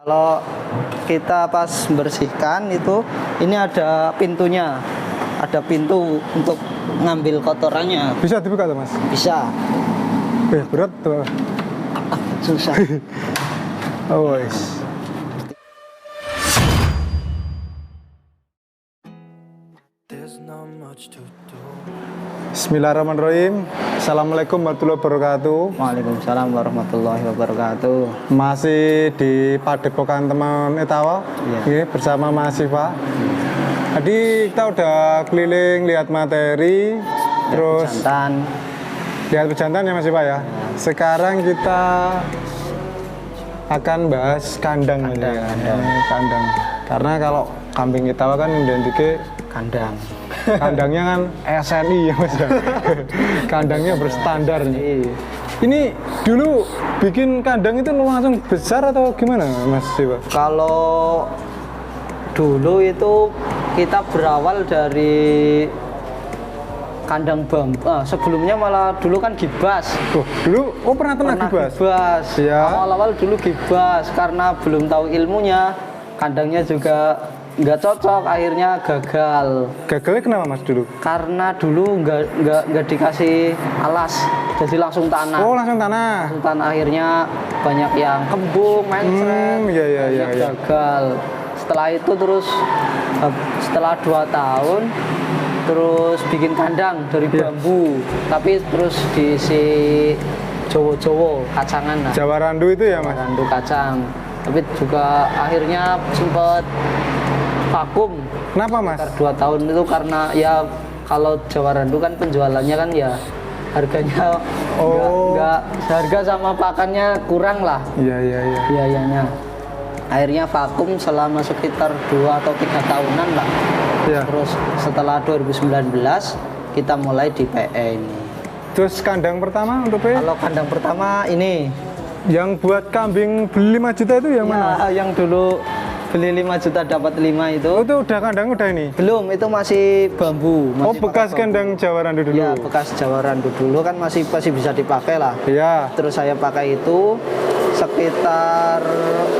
Kalau kita pas bersihkan itu, ini ada pintunya, ada pintu untuk ngambil kotorannya. Bisa dibuka tuh mas? Bisa. Berat tuh. Susah. Oh, wis. Bismillahirrahmanirrahim. Assalamualaikum warahmatullahi wabarakatuh. Waalaikumsalam warahmatullahi wabarakatuh. Masih di Padepokan Teman Etawa, Iya. bersama mahasiswa. Tadi kita udah keliling lihat materi, terus Jantan. lihat pejantan ya Mas Ipa ya. Sekarang kita akan bahas kandang. Kandang. Karena kalau kambing Etawa kan identiknya Kandang. kandangnya kan SNI ya Mas ya. Kandangnya berstandar nih. Ini dulu bikin kandang itu langsung besar atau gimana Mas Ipa? Kalau dulu itu kita berawal dari kandang bambu. Sebelumnya malah dulu kan gibas. Dulu pernah gibas? Gibas. Ya. Awal-awal dulu gibas karena belum tahu ilmunya. Kandangnya juga nggak cocok, akhirnya gagal. Gagalnya kenapa Mas dulu? Karena dulu nggak dikasih alas, jadi langsung tanah. Oh, langsung tanah. Langsung tanah, akhirnya banyak yang kembung, mencret, Iya. gagal. Setelah itu terus setelah 2 tahun terus bikin kandang dari bambu, tapi terus diisi jowo-jowo kacangan lah. Jawa Randu itu ya Mas? Randu kacang, tapi juga akhirnya sempet vakum. Kenapa Mas? 2 tahun itu karena ya kalau Jawa Randu kan penjualannya kan ya harganya nggak harga sama pakannya kurang lah. Iya. Biayanya. Akhirnya vakum selama sekitar 2 atau 3 tahunan lah. Ya. Terus setelah 2019 kita mulai di PE ini. Terus kandang pertama untuk PE? Kalau kandang pertama ini Yang buat kambing beli 5 juta itu yang mana? ya, yang dulu beli 5 juta dapat 5 itu. Oh, itu udah kandang udah ini? Belum, itu masih bambu. Masih Bekas pakai bambu. kandang Jawa Randu dulu? Ya, bekas Jawa Randu dulu kan masih bisa dipakai lah. Iya. Terus saya pakai itu sekitar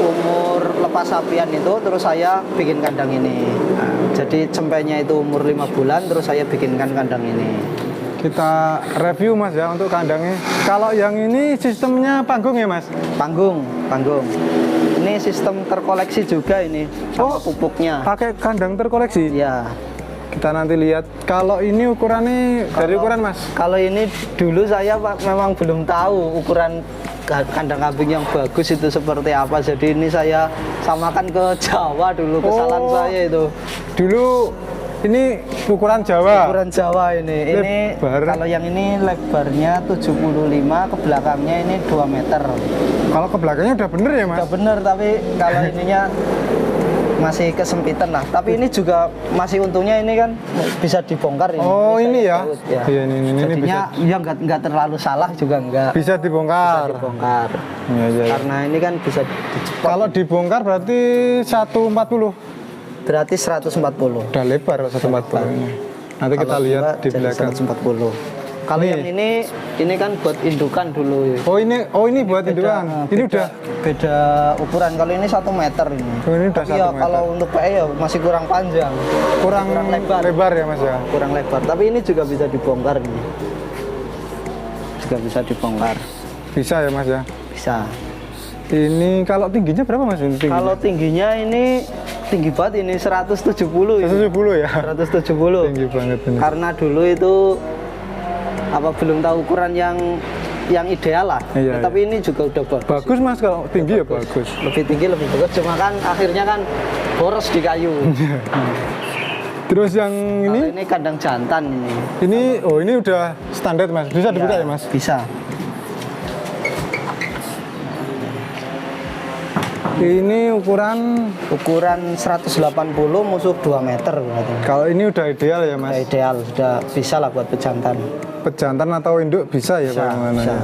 umur lepas sapian itu, terus saya bikin kandang ini. Nah, jadi cempenya itu umur 5 bulan, terus saya bikinkan kandang ini. Kita review Mas ya untuk kandangnya. Kalau yang ini sistemnya panggung ya Mas? Panggung. Ini sistem terkoleksi juga ini, sama pupuknya. Pakai kandang terkoleksi? Ya. Kita nanti lihat. Kalau ini ukurannya dari ukuran Mas? Kalau ini dulu saya memang belum tahu ukuran kandang kambing yang bagus itu seperti apa. Jadi ini saya samakan ke Jawa dulu, kesalahan saya itu. Dulu ini ukuran Jawa. Ukuran Jawa ini. Lebar. Ini kalau yang ini lebarnya 75, ke belakangnya ini 2 meter. Kalau ke belakangnya udah bener ya Mas? Udah bener, tapi kalau ininya masih kesempitan lah. Tapi ini juga masih untungnya ini kan bisa dibongkar ini. Oh, ini ya? Ya. Iya, ini Jadinya bisa. ya nggak terlalu salah juga nggak. Bisa dibongkar. Bisa dibongkar. Iya. Karena ini kan bisa dicepat. Kalau dibongkar berarti 140. Berarti 140. Udah lebar 140 ini. Nanti kita Kalau lihat dua di jadi belakang. 140. Kalau yang ini kan buat indukan dulu. Oh ini buat indukan. Ini udah beda ukuran. Kalau ini 1 meter ini. Oh, ini udah Tapi 1 ya meter. kalau untuk PE ya masih kurang panjang. kurang lebar ya Mas ya. Kurang lebar. Tapi ini juga bisa dibongkar ini. Juga bisa dibongkar. Bisa ya Mas ya. Bisa. Ini kalau tingginya berapa Mas ini? Kalau tingginya ini tinggi banget ini 170 ini. 170 ya. 170. Tinggi banget ini. Karena dulu itu belum tahu ukuran yang ideal lah. Iya, Tapi ini juga udah bagus. Bagus Mas kalau tinggi ya bagus. Lebih tinggi lebih bagus. Cuma kan akhirnya kan boros di kayu. Terus yang Kalau ini? ini kandang jantan ini. Ini udah standar Mas. Bisa dibuka ya Mas? Bisa. Ini ukuran 180, musuh 2 meter berarti. kalau ini udah ideal ya Mas. Sudah ideal, sudah bisa lah buat pejantan. Pejantan atau induk bisa ya Bisa, bagaimana bisa. ya?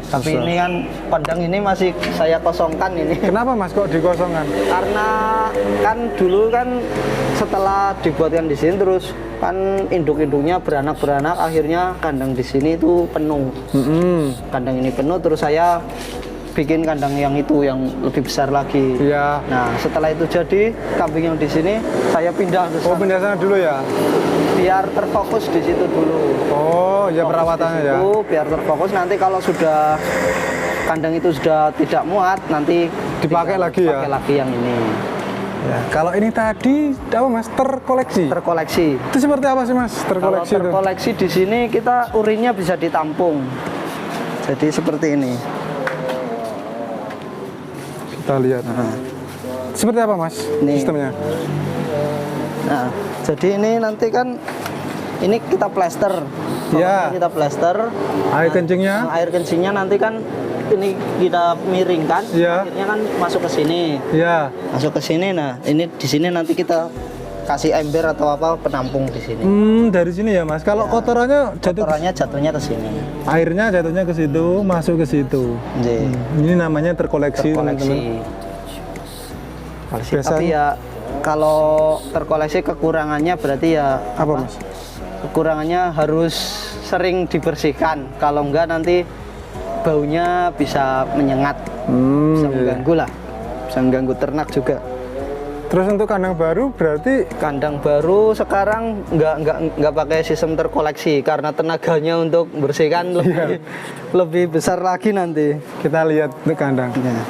Tapi Bisa. ini kan kandang ini masih saya kosongkan ini. Kenapa Mas kok dikosongkan? Karena kan dulu kan setelah dibuatkan di sini terus kan induk-induknya beranak akhirnya kandang di sini itu penuh. Kandang ini penuh terus saya bikin kandang yang itu yang lebih besar lagi. Iya. Nah, setelah itu jadi kambing yang di sini saya pindah ke Oh, sana pindah sana dulu ya. biar terfokus di situ dulu. Oh, ya perawatannya ya. Itu biar terfokus, nanti kalau sudah kandang itu sudah tidak muat nanti Dipakai lagi ya? Pakai lagi yang ini. Ya, kalau ini tadi apa Mas, terkoleksi? Terkoleksi. Itu seperti apa sih Mas, Kalau terkoleksi itu? terkoleksi di sini kita urinnya bisa ditampung. Jadi seperti ini. Kita lihat. Seperti apa Mas Nih. sistemnya? Nah, jadi ini nanti kan ini kita plester. Iya. Pokoknya kita plester. Air kencingnya? Air kencingnya nanti kan ini kita miringkan. Iya. Akhirnya kan masuk ke sini. Iya. Masuk ke sini. Nah, ini di sini nanti kita kasih ember atau apa penampung di sini. Dari sini ya Mas. Kalau kotorannya Kotorannya jatuhnya ke sini. airnya jatuhnya ke situ, masuk ke situ. Jadi, Ini namanya terkoleksi, terkoleksi. teman-teman. Tapi ya kalau terkoleksi kekurangannya berarti ya Apa Mas? kekurangannya harus sering dibersihkan. Kalau enggak nanti baunya bisa menyengat, bisa Iya. mengganggu lah, bisa mengganggu ternak juga. Terus untuk kandang baru berarti Kandang baru sekarang nggak pakai sistem terkoleksi karena tenaganya untuk bersihkan lebih besar lagi nanti. kita lihat untuk kandang. Ya,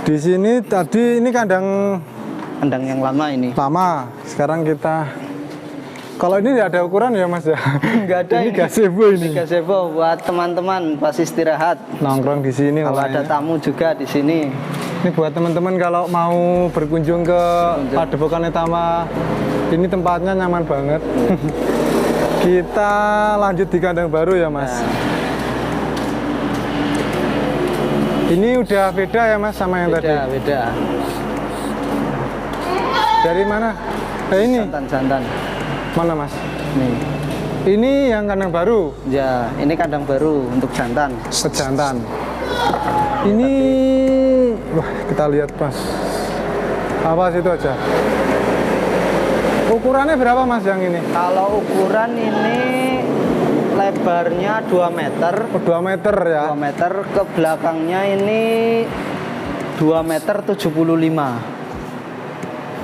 Di sini tadi ini kandang kandang yang lama ini. lama. Sekarang kita kalau ini tidak ada ukuran ya Mas ya. Nggak ada Ini ini. gazebo ini. Gazebo buat teman-teman pas istirahat. Nongkrong di sini Kalau ada makanya. tamu juga di sini. Ini buat teman-teman kalau mau berkunjung ke Padepokan Utama, ini tempatnya nyaman banget. Kita lanjut di kandang baru ya Mas. Ini udah beda ya Mas sama yang tadi. Beda. Dari mana? Ini Santan. mana Mas? Nih. Ini yang kandang baru, Ya, ini kandang baru untuk jantan. sejantan. Ini, wah kita lihat Mas. Apa situ aja? Ukurannya berapa Mas yang ini? Kalau ukuran ini lebarnya 2 meter. Oh, 2 meter ya. 2 meter, ke belakangnya ini 2 meter 75.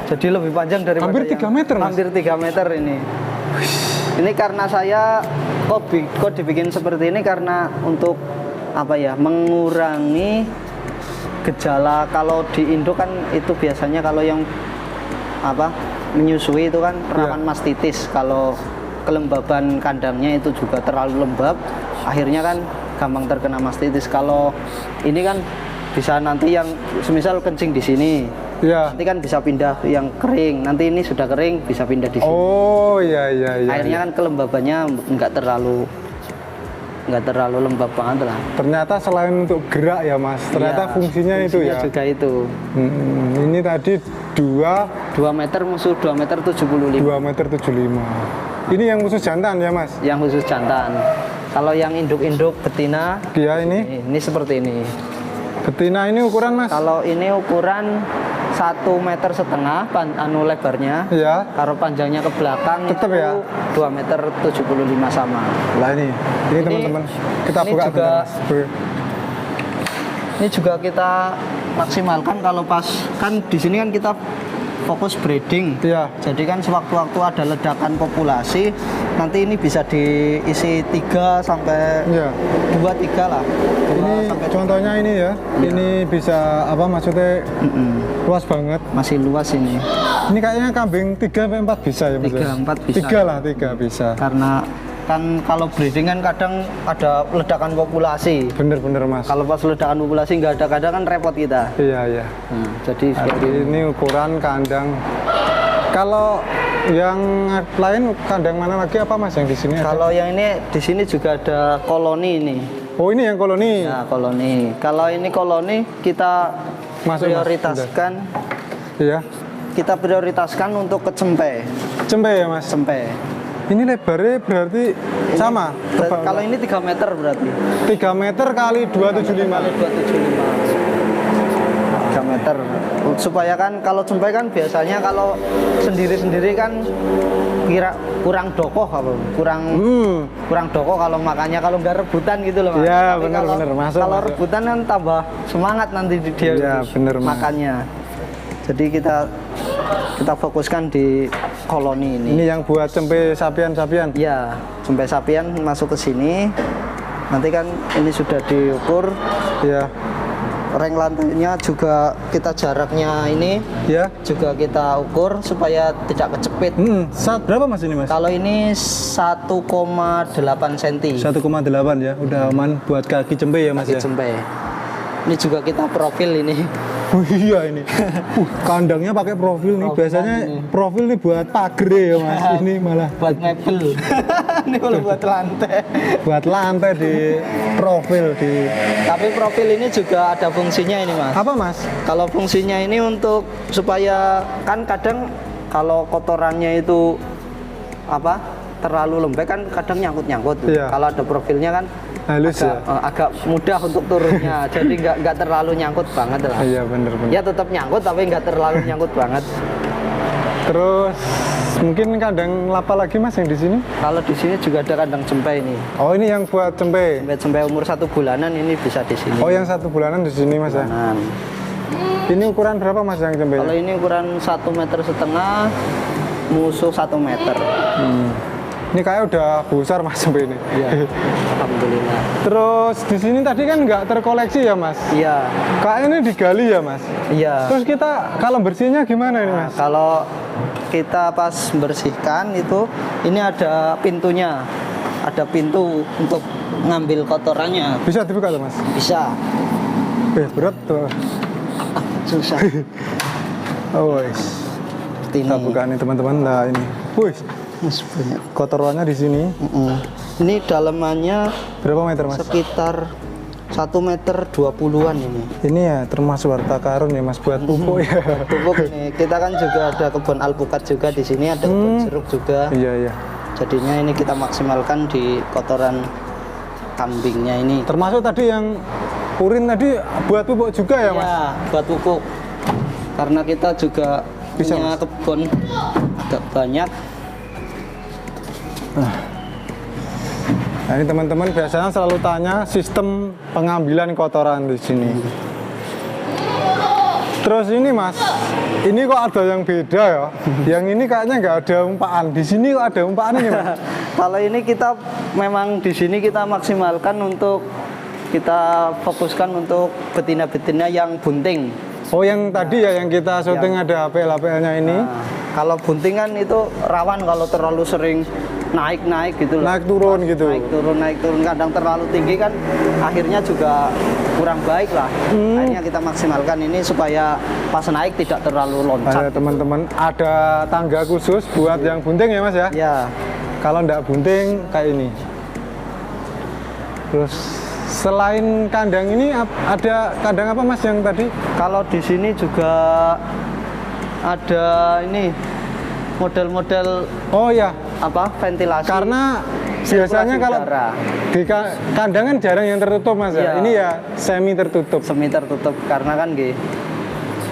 Jadi lebih panjang daripada Hampir 3 meter, Mas? Hampir 3 meter ini. Ini karena saya kok dibikin seperti ini karena untuk apa ya, mengurangi gejala. Kalau di Indo kan itu biasanya kalau yang apa menyusui itu kan rawan mastitis. Kalau kelembaban kandangnya itu juga terlalu lembab, akhirnya kan gampang terkena mastitis. Kalau ini kan bisa nanti yang semisal kencing di sini, Iya. nanti kan bisa pindah yang kering. Nanti ini sudah kering bisa pindah di sini. Oh iya. Akhirnya kan kelembabannya nggak terlalu lembab banget lah. Ternyata selain untuk gerak ya Mas, ternyata Iya, fungsinya itu ya. juga itu. Ini tadi 2 2 meter musuh 2 meter 75. 2 meter 75. Ini yang khusus jantan ya Mas? Yang khusus jantan. Kalau yang induk-induk betina Dia ini ini seperti ini. betina ini ukuran Mas? Kalau ini ukuran 1,5 meter lebarnya. Iya. Kalau panjangnya ke belakang Tetep itu ya? 2 meter 75 sama. Lah ini teman-teman kita ini buka juga, bentar, Mas. Ini juga kita maksimalkan kalau pas kan di sini kan kita fokus breeding. Iya. Jadi kan sewaktu-waktu ada ledakan populasi, nanti ini bisa diisi 3 sampai Iya. 2-3 lah. 2 Ini sampai contohnya ini ya. Ini bisa apa maksudnya luas banget. masih luas ini. Ini kayaknya kambing 3 sampai 4 bisa ya Mas? 3, 4 bisa. 3 lah, 3 bisa. Karena kan kalau breeding kan kadang ada ledakan populasi. Bener-bener Mas. Kalau pas ledakan populasi nggak ada kadang kan repot kita. Iya. Jadi Jadi ini ukuran kandang. Kalau yang lain kandang mana lagi apa Mas yang di sini? ada? kalau yang ini di sini juga ada koloni ini. Oh ini yang koloni. Nah, koloni. Kalau ini koloni kita Masuk, Mas. prioritaskan. Iya. Kita prioritaskan untuk ke cempe. Cempe ya Mas. Cempe. Ini lebarnya berarti sama. Kalau ini 3 meter berarti. 3 meter kali 275. Kali 275. 3 meter. Supaya kan kalau cempe kan biasanya kalau sendiri-sendiri kan kurang dokoh apa kurang dokoh kalau makannya, kalau nggak rebutan gitu loh Mas. Iya, Tapi benar, kalau, benar. Masuk, kalau masuk. rebutan kan tambah semangat nanti dia Iya, benar, Mas. makannya. Jadi kita fokuskan di koloni ini. Ini yang buat cempe sapian-sapian. Ya, sampai sapian masuk ke sini. Nanti kan ini sudah diukur. Iya. Reng lantainya juga kita jaraknya ini Ya. juga kita ukur supaya tidak kecepit. Saat berapa Mas ini Mas? Kalau ini 1,8 cm 1,8 ya, udah aman buat kaki cempe ya Mas ya. cempe. Ini juga kita profil ini. Oh iya ini. Kandangnya pakai profil nih. Biasanya profil nih buat pagar ya Mas. Ini malah Buat mebel. Ini kalau buat lantai. buat lantai di profil di. Tapi profil ini juga ada fungsinya ini Mas. Apa Mas? Kalau fungsinya ini untuk supaya kan kadang kalau kotorannya itu apa terlalu lembek kan kadang nyangkut-nyangkut. Iya. Kalau ada profilnya kan Halus ya. agak mudah untuk turunnya. Jadi nggak terlalu nyangkut banget lah. Iya bener-bener. Ya tetap nyangkut tapi nggak terlalu nyangkut banget. Terus mungkin kandang apa lagi Mas yang di sini? Kalau di sini juga ada kandang cempe ini. Oh ini yang buat cempe. Cempe umur 1 bulanan ini bisa di sini. Oh yang 1 bulanan di sini Mas ya. Bulanan. Ini ukuran berapa Mas yang cempe? Kalau ini ukuran 1,5 meter, musuh 1 meter. Ini kayak udah besar Mas cempe ini. Iya. Alhamdulillah. Terus di sini tadi kan nggak terkoleksi ya Mas? Iya. Kayak ini digali ya Mas? Iya. Terus kita kalau bersihnya gimana ini Mas? Kalau kita pas bersihkan itu ini ada pintunya. Ada pintu untuk ngambil kotorannya. Bisa dibuka tuh Mas? Bisa. Berat tuh. Susah. Oh wis. Seperti Kita ini. buka nih teman-teman. Nah ini. Wih, Mas, banyak. kotorannya di sini. Ini dalamannya Berapa meter Mas? sekitar 1 meter 20-an ini. Ini ya termasuk harta karun ya Mas buat pupuk ya. Pupuk ini. Kita kan juga ada kebun alpukat juga di sini, ada kebun jeruk juga. Iya iya. Jadinya ini kita maksimalkan di kotoran kambingnya ini. Termasuk tadi yang urin tadi buat pupuk juga ya Mas? Ya, buat pupuk. Karena kita juga Bisa, punya Mas? kebun agak banyak. Nah ini teman-teman biasanya selalu tanya sistem pengambilan kotoran di sini. Terus ini Mas, ini kok ada yang beda ya? Yang ini kayaknya nggak ada umpaan. Di sini kok ada umpaan ini Mas? Kalau ini kita memang di sini kita maksimalkan untuk kita fokuskan untuk betina-betina yang bunting. Oh yang tadi ya yang kita syuting ada APL-APL-nya ini. Nah, kalau bunting kan itu rawan kalau terlalu sering naik-naik gitu loh. Naik turun gitu. Naik turun kadang terlalu tinggi kan akhirnya juga kurang baik lah. Akhirnya kita maksimalkan ini supaya pas naik tidak terlalu loncat. Ada teman-teman ada tangga khusus buat yang bunting ya Mas ya? Ya, Kalau nggak bunting kayak ini. Terus selain kandang ini ada kandang apa Mas yang tadi? kalau di sini juga ada ini model-model Oh ya, apa ventilasi. karena Sirkulasi biasanya kalau udara. di kandang kan jarang yang tertutup Mas ya. Iya. Ini ya semi tertutup. semi tertutup karena kan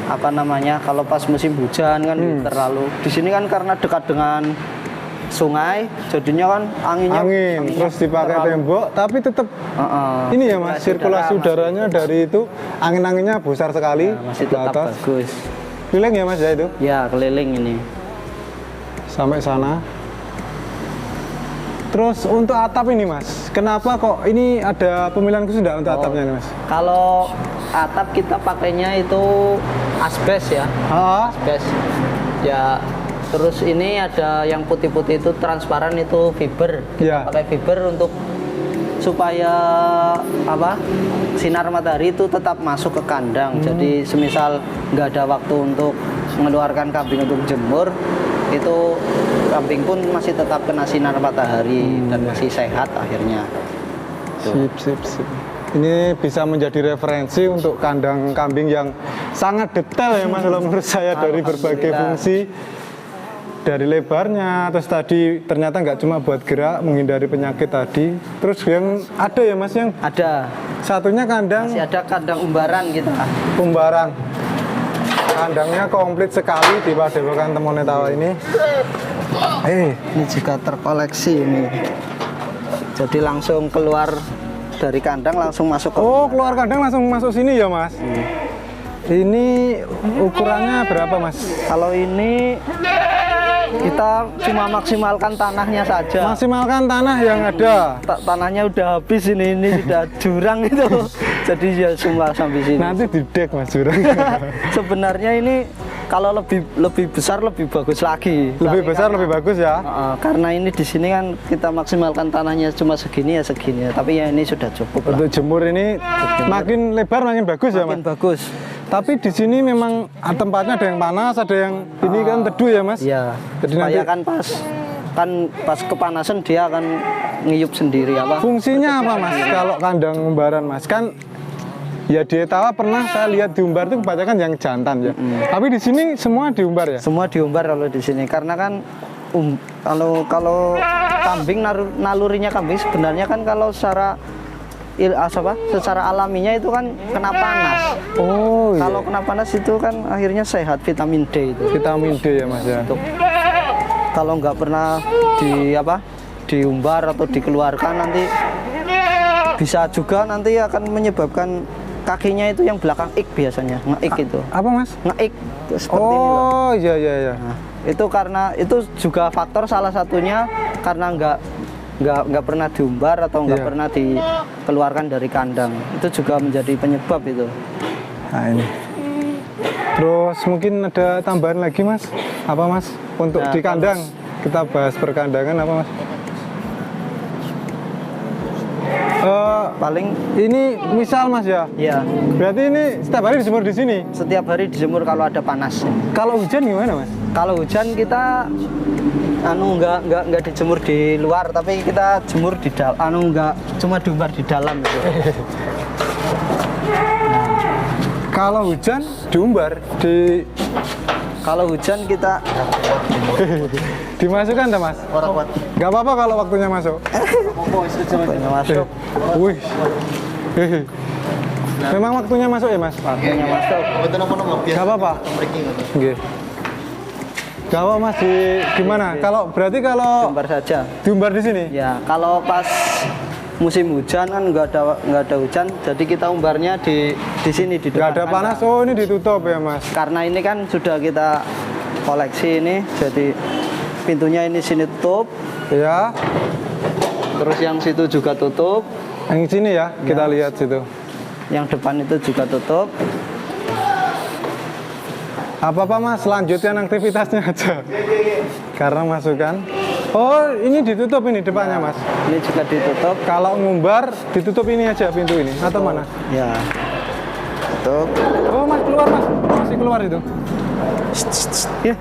apa namanya kalau pas musim hujan kan terlalu di sini kan karena dekat dengan sungai jadinya kan anginnya Terus dipakai terlalu- tembok tapi tetap ini ya Mas sirkulasi udara udaranya dari itu angin-anginnya besar sekali masih ke tetap atas. bagus. Keliling ya Mas ya itu Ya keliling ini. sampai sana. Terus untuk atap ini Mas, kenapa kok ini ada pemilihan khusus enggak untuk atapnya nih Mas? Kalau atap kita pakainya itu asbes ya. Asbes. Ya terus ini ada yang putih-putih itu transparan itu fiber. Ya. Kita pakai fiber untuk supaya apa sinar matahari itu tetap masuk ke kandang. Jadi semisal nggak ada waktu untuk mengeluarkan kambing untuk jemur, itu kambing pun masih tetap kena sinar matahari dan masih sehat akhirnya. Sip. Ini bisa menjadi referensi untuk kandang kambing yang sangat detail ya Mas kalau menurut saya dari berbagai Alhamdulillah. fungsi. Dari lebarnya, terus tadi ternyata nggak cuma buat gerak, menghindari penyakit tadi. Terus yang ada ya Mas yang Ada satunya kandang masih ada kandang umbaran kita. Pembarang. Kandangnya komplit sekali di Padepokan Temonetawa ini. Ini juga terkoleksi ini. Jadi langsung keluar dari kandang langsung masuk ke Keluar kandang langsung masuk sini ya Mas. Ini ukurannya berapa Mas? Kalau ini kita cuma maksimalkan tanahnya saja. Maksimalkan tanah yang ada. Tanahnya udah habis ini sudah jurang itu. Jadi ya semua sampai sini. Nanti didek Mas jurang. Sebenarnya ini kalau lebih besar lebih bagus lagi. Lebih besar lebih bagus ya. Karena ini di sini kan kita maksimalkan tanahnya cuma segini ya segini. Tapi ya ini sudah cukup lah. Untuk jemur ini makin lebar makin bagus ya Mas. Makin bagus. Tapi di sini memang tempatnya ada yang panas, ada yang ini kan teduh ya Mas. Iya. Jadi Supaya nanti pas kepanasan dia akan ngiyup sendiri apa. Fungsinya apa Mas kalau kandang umbaran Mas? Kan ya di Etawa pernah saya lihat diumbar itu kebanyakan yang jantan ya. Tapi di sini semua diumbar ya? Semua diumbar kalau di sini karena kan kalau kambing nalurinya kambing sebenarnya kan kalau secara alaminya itu kan kena panas. Iya. Kalau kena panas itu kan akhirnya sehat, vitamin D itu. Vitamin D ya Mas ya. Kalau nggak pernah diumbar atau dikeluarkan nanti bisa juga nanti akan menyebabkan kakinya itu yang belakang biasanya ngeik itu. Apa Mas? Ngeik seperti ini loh. Iya. Nah, itu karena itu juga faktor salah satunya karena nggak pernah diumbar atau nggak pernah dikeluarkan dari kandang. Itu juga menjadi penyebab itu. Nah ini. Terus mungkin ada tambahan lagi Mas? Apa Mas? Untuk di kandang kita bahas perkandangan apa Mas? Paling ini misal Mas ya? ya Berarti ini setiap hari dijemur di sini? setiap hari dijemur kalau ada panas. Kalau hujan gimana Mas? Kalau hujan kita nggak dijemur di luar tapi kita jemur di dalam nggak cuma diumbar di dalam gitu. Kalau hujan diumbar di Kalau hujan kita dimasukkan tak Mas? Gak apa-apa kalau waktunya masuk. masuk. Wih. Memang waktunya masuk ya Mas? Waktunya masuk. Gak apa-apa. Oke. Gak apa Mas gimana? Kalau berarti kalau Diumbar saja. diumbar di sini? Ya, kalau pas musim hujan kan nggak ada hujan, jadi kita umbarnya di sini di depan. Gak ada panas. Oh ini ditutup ya Mas? Karena ini kan sudah kita koleksi ini, jadi pintunya ini sini tutup, Ya. terus yang situ juga tutup, Yang sini ya, kita lihat situ. yang depan itu juga tutup. Apa-apa Mas, lanjutkan aktivitasnya aja. Karena masukan. Oh, ini ditutup ini depannya Mas. Ini juga ditutup. Kalau ngumbar, ditutup ini aja pintu ini atau mana? Ya, tutup. Oh Mas, keluar Mas. Masih keluar itu. Ya.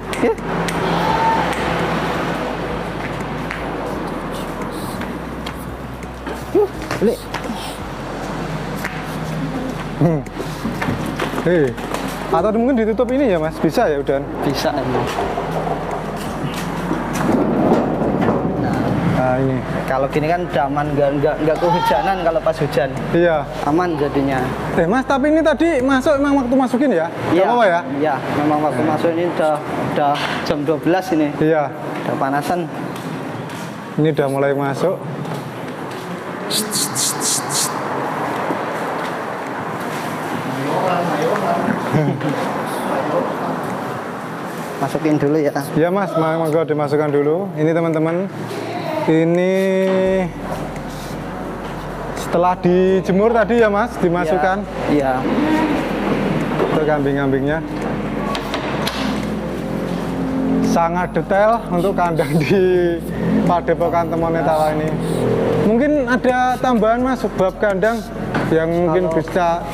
Ini Atau mungkin ditutup ini ya Mas, bisa ya udah. bisa ini. Nah ini. Kalau gini kan udah aman, nggak kehujanan kalau pas hujan. Iya. Aman jadinya. Mas, tapi ini tadi masuk memang waktu masukin ya? Iya. Apa ya? Iya, memang waktu masuk ini udah jam 12 ini. Iya. Udah panasan. Ini udah mulai masuk. Masukin dulu ya. Ya Mas, monggo dimasukkan dulu. Ini teman-teman. Ini setelah dijemur tadi ya Mas, dimasukkan Iya. untuk kambing-kambingnya. Sangat detail untuk kandang di Padepokan Temon Etawa ini. Mungkin ada tambahan Mas bab kandang yang mungkin bisa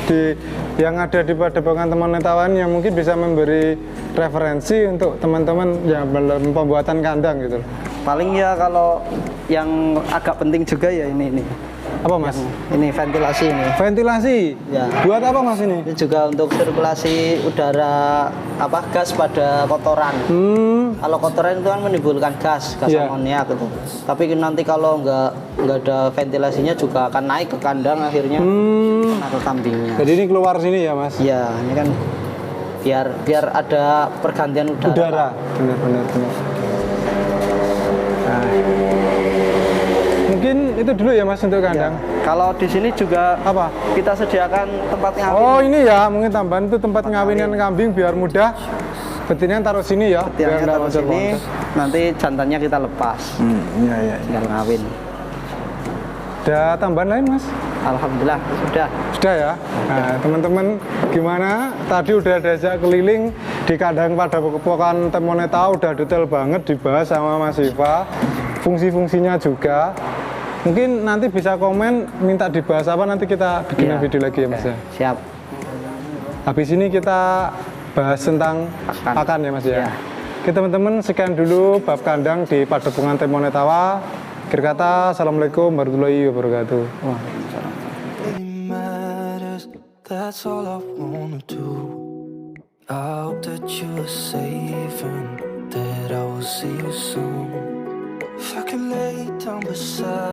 yang ada di Padepokan Temon Etawa ini yang mungkin bisa memberi referensi untuk teman-teman yang belum pembuatan kandang gitu. Paling ya kalau yang agak penting juga ya ini. Apa Mas? Ini ventilasi ini. Ventilasi. Ya. Buat apa Mas ini? Ini juga untuk sirkulasi udara gas pada kotoran. Kalau kotoran itu kan menimbulkan gas Iya. amoniak gitu. Tapi nanti kalau nggak ada ventilasinya juga akan naik ke kandang akhirnya kena ke kambingnya. Jadi ini keluar sini ya Mas? Ya, ini kan biar ada pergantian udara. Benar. itu dulu ya Mas untuk kandang. Ya. Kalau di sini juga Apa? kita sediakan tempat ngawin. Oh ini ya, mungkin tambahan itu tempat ngawinan kambing biar mudah. Betinanya taruh sini ya, Yang nggak taruh sini, nanti jantannya kita lepas. Iya iya. Tinggal ngawin. Ada tambahan lain Mas? Alhamdulillah sudah. Sudah ya. Nah, teman-teman gimana? Tadi udah diajak keliling di kandang pada pokan Temoneta, udah detail banget dibahas sama Mas Siva. Fungsi-fungsinya juga. Mungkin nanti bisa komen minta dibahas apa, nanti kita bikin Iya. video lagi ya Mas ya. Siap. Habis ini kita bahas tentang pakan ya Mas ya. Iya. Oke teman-teman, sekian dulu bab kandang di Padepokan Temonetawa. Akhir kata, Assalamualaikum warahmatullahi wabarakatuh. Really matters, that's all I wanna do. I hope that you are safe and that I will see you soon. If I could lay down beside